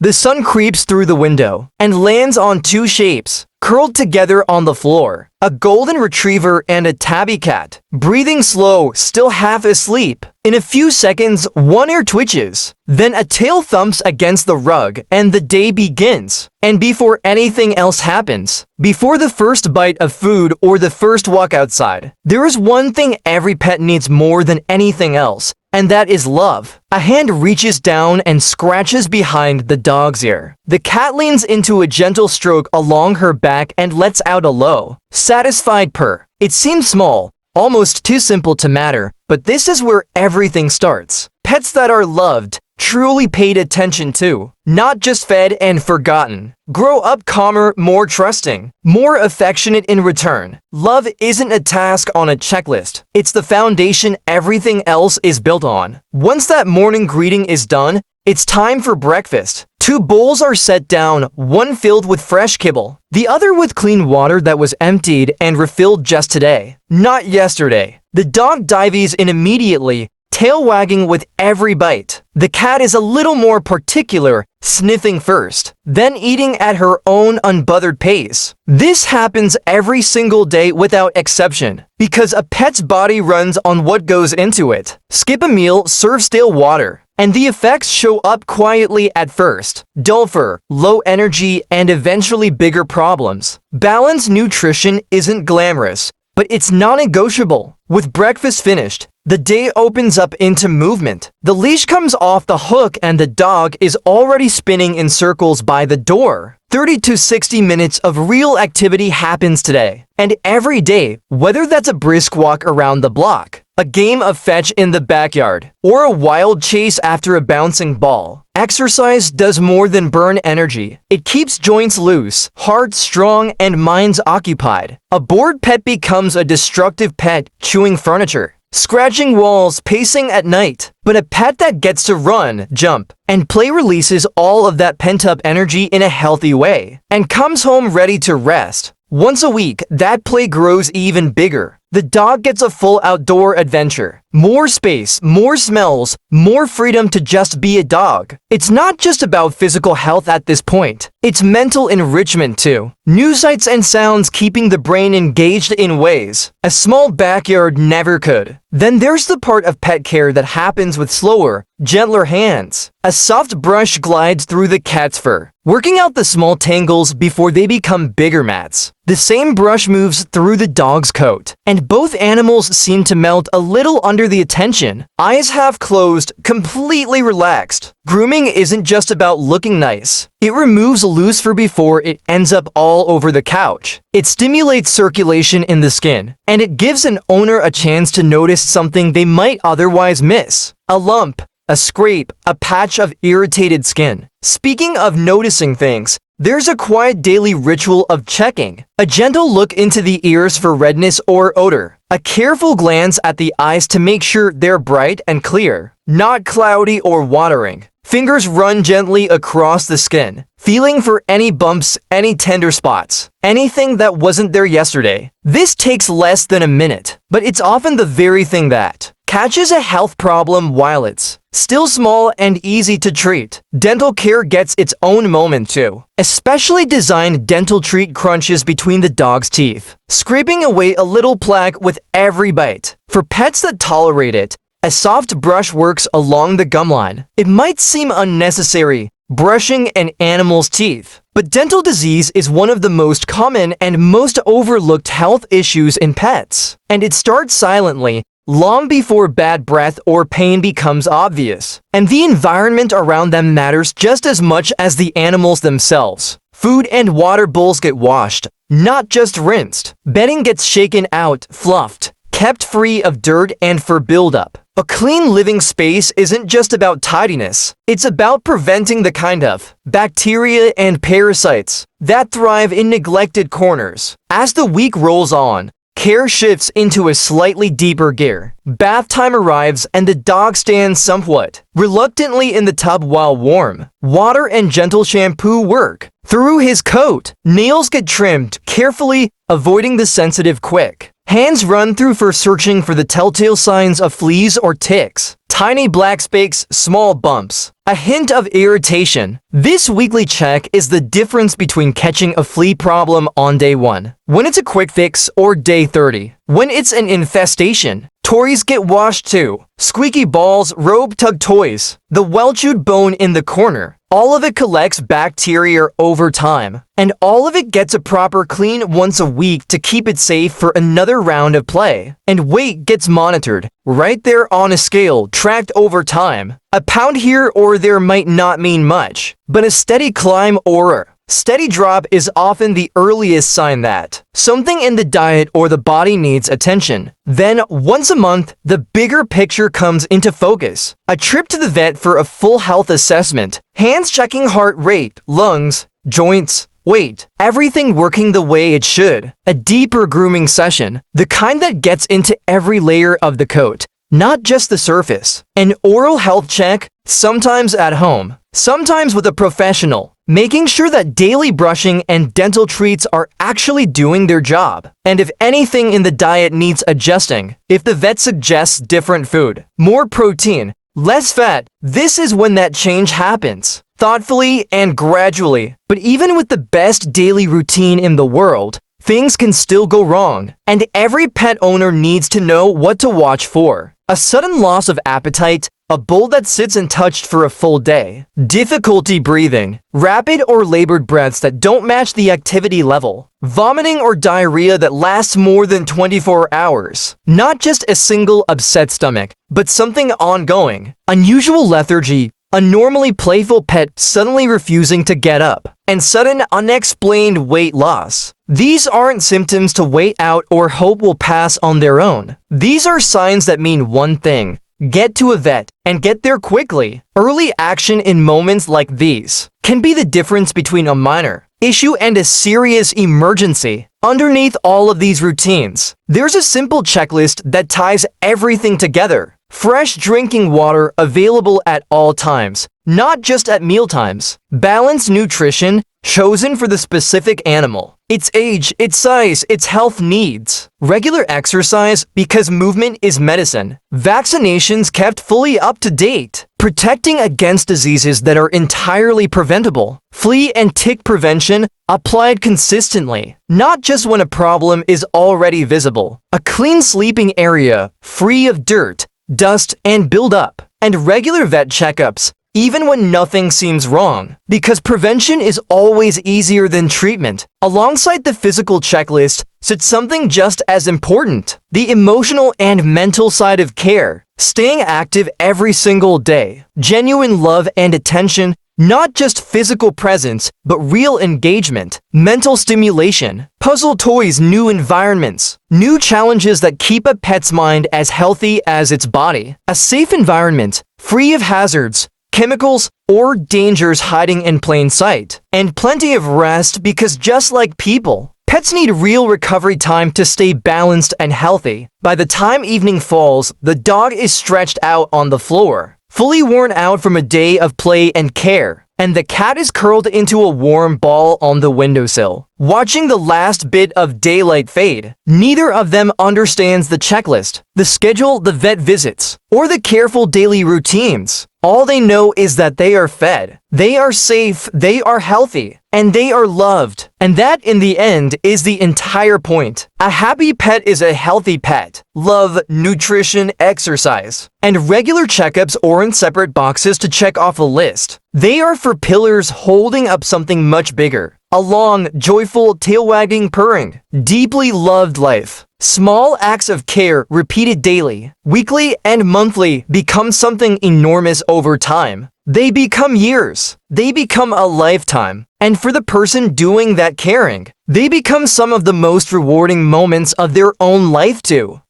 The sun creeps through the window and lands on two shapes, curled together on the floor. A golden retriever and a tabby cat, breathing slow, still half asleep. In a few seconds, one ear twitches. Then a tail thumps against the rug and the day begins. And before anything else happens, before the first bite of food or the first walk outside, there is one thing every pet needs more than anything else, and that is love. A hand reaches down and scratches behind the dog's ear. The cat leans into a gentle stroke along her back and lets out a low, satisfied purr. It seems small, almost too simple to matter, but this is where everything starts. Pets that are loved, truly paid attention to, not just fed and forgotten, grow up calmer, more trusting, more affectionate in return. Love isn't a task on a checklist. It's the foundation everything else is built on. Once that morning greeting is done, it's time for breakfast. Two bowls are set down, one filled with fresh kibble, the other with clean water that was emptied and refilled just today, not yesterday. The dog dives in immediately, tail wagging with every bite. The cat is a little more particular, sniffing first, then eating at her own unbothered pace. This happens every single day without exception, because a pet's body runs on what goes into it. Skip a meal, serve stale water, and the effects show up quietly at first. Dull fur, low energy, and eventually bigger problems. Balanced nutrition isn't glamorous, but it's non-negotiable. With breakfast finished, the day opens up into movement. The leash comes off the hook and the dog is already spinning in circles by the door. 30 to 60 minutes of real activity happens today. And every day, whether that's a brisk walk around the block, a game of fetch in the backyard, or a wild chase after a bouncing ball, exercise does more than burn energy. It keeps joints loose, heart strong, and minds occupied. A bored pet becomes a destructive pet, chewing furniture, scratching walls, pacing at night. But a pet that gets to run, jump, and play releases all of that pent-up energy in a healthy way, and comes home ready to rest. Once a week, that play grows even bigger. The dog gets a full outdoor adventure. More space, more smells, more freedom to just be a dog. It's not just about physical health at this point. It's mental enrichment too. New sights and sounds keeping the brain engaged in ways a small backyard never could. Then there's the part of pet care that happens with slower, gentler hands. A soft brush glides through the cat's fur, working out the small tangles before they become bigger mats. The same brush moves through the dog's coat, and both animals seem to melt a little under the attention. Eyes half closed, completely relaxed. Grooming isn't just about looking nice. It removes loose fur before it ends up all over the couch. It stimulates circulation in the skin, and it gives an owner a chance to notice something they might otherwise miss. A lump, a scrape, a patch of irritated skin. Speaking of noticing things, there's a quiet daily ritual of checking. A gentle look into the ears for redness or odor. A careful glance at the eyes to make sure they're bright and clear, not cloudy or watering. Fingers run gently across the skin, feeling for any bumps, any tender spots, anything that wasn't there yesterday. This takes less than a minute, but it's often the very thing that catches a health problem while it's still small and easy to treat. Dental care gets its own moment too. A specially designed dental treat crunches between the dog's teeth, scraping away a little plaque with every bite. For pets that tolerate it, a soft brush works along the gum line. It might seem unnecessary, brushing an animal's teeth, but dental disease is one of the most common and most overlooked health issues in pets. And it starts silently, long before bad breath or pain becomes obvious. And the environment around them matters just as much as the animals themselves. Food and water bowls get washed, not just rinsed. Bedding gets shaken out, fluffed, kept free of dirt and fur buildup. A clean living space isn't just about tidiness. It's about preventing the kind of bacteria and parasites that thrive in neglected corners. As the week rolls on, care shifts into a slightly deeper gear. Bath time arrives and the dog stands somewhat reluctantly in the tub while warm water and gentle shampoo work through his coat. Nails get trimmed carefully, avoiding the sensitive quick. Hands run through for searching for the telltale signs of fleas or ticks. Tiny black specks, small bumps. A hint of irritation. This weekly check is the difference between catching a flea problem on day 1, when it's a quick fix, or day 30, when it's an infestation. Toys get washed too. Squeaky balls, rope tug toys. The well-chewed bone in the corner. All of it collects bacteria over time, and all of it gets a proper clean once a week to keep it safe for another round of play. And weight gets monitored, right there on a scale, tracked over time. A pound here or there might not mean much, but a steady climb or steady drop is often the earliest sign that something in the diet or the body needs attention. Then, once a month, the bigger picture comes into focus. A trip to the vet for a full health assessment, hands checking heart rate, lungs, joints, weight, everything working the way it should. A deeper grooming session, the kind that gets into every layer of the coat, not just the surface. An oral health check, sometimes at home, sometimes with a professional, making sure that daily brushing and dental treats are actually doing their job. And if anything in the diet needs adjusting, if the vet suggests different food, more protein, less fat, this is when that change happens. Thoughtfully and gradually. But even with the best daily routine in the world, things can still go wrong, and every pet owner needs to know what to watch for. A sudden loss of appetite, a bowl that sits untouched for a full day, difficulty breathing, rapid or labored breaths that don't match the activity level, vomiting or diarrhea that lasts more than 24 hours. Not just a single upset stomach, but something ongoing. Unusual lethargy, a normally playful pet suddenly refusing to get up, and sudden unexplained weight loss. These aren't symptoms to wait out or hope will pass on their own. These are signs that mean one thing: get to a vet, and get there quickly. Early action in moments like these can be the difference between a minor issue and a serious emergency. Underneath all of these routines, there's a simple checklist that ties everything together. Fresh drinking water available at all times, not just at mealtimes. Balanced nutrition chosen for the specific animal, its age, its size, its health needs. Regular exercise because movement is medicine. Vaccinations kept fully up to date, protecting against diseases that are entirely preventable. Flea and tick prevention applied consistently, not just when a problem is already visible. A clean sleeping area, free of dirt, dust, and buildup, and regular vet checkups, even when nothing seems wrong, because prevention is always easier than treatment. Alongside the physical checklist sits something just as important: the emotional and mental side of care. Staying active every single day, genuine love and attention, not just physical presence, but real engagement, mental stimulation, puzzle toys, new environments, new challenges that keep a pet's mind as healthy as its body. A safe environment, free of hazards, chemicals, or dangers hiding in plain sight. And plenty of rest, because just like people, pets need real recovery time to stay balanced and healthy. By the time evening falls, the dog is stretched out on the floor, fully worn out from a day of play and care, and the cat is curled into a warm ball on the windowsill, watching the last bit of daylight fade. Neither of them understands the checklist, the schedule, the vet visits, or the careful daily routines. All they know is that they are fed, they are safe, they are healthy, and they are loved. And that, in the end, is the entire point. A happy pet is a healthy pet. Love, nutrition, exercise, and regular checkups aren't separate boxes to check off a list. They are for pillars holding up something much bigger. A long, joyful, tail-wagging purring, deeply loved life. Small acts of care repeated daily, weekly, and monthly become something enormous over time. They become years. They become a lifetime. And for the person doing that caring, they become some of the most rewarding moments of their own life too.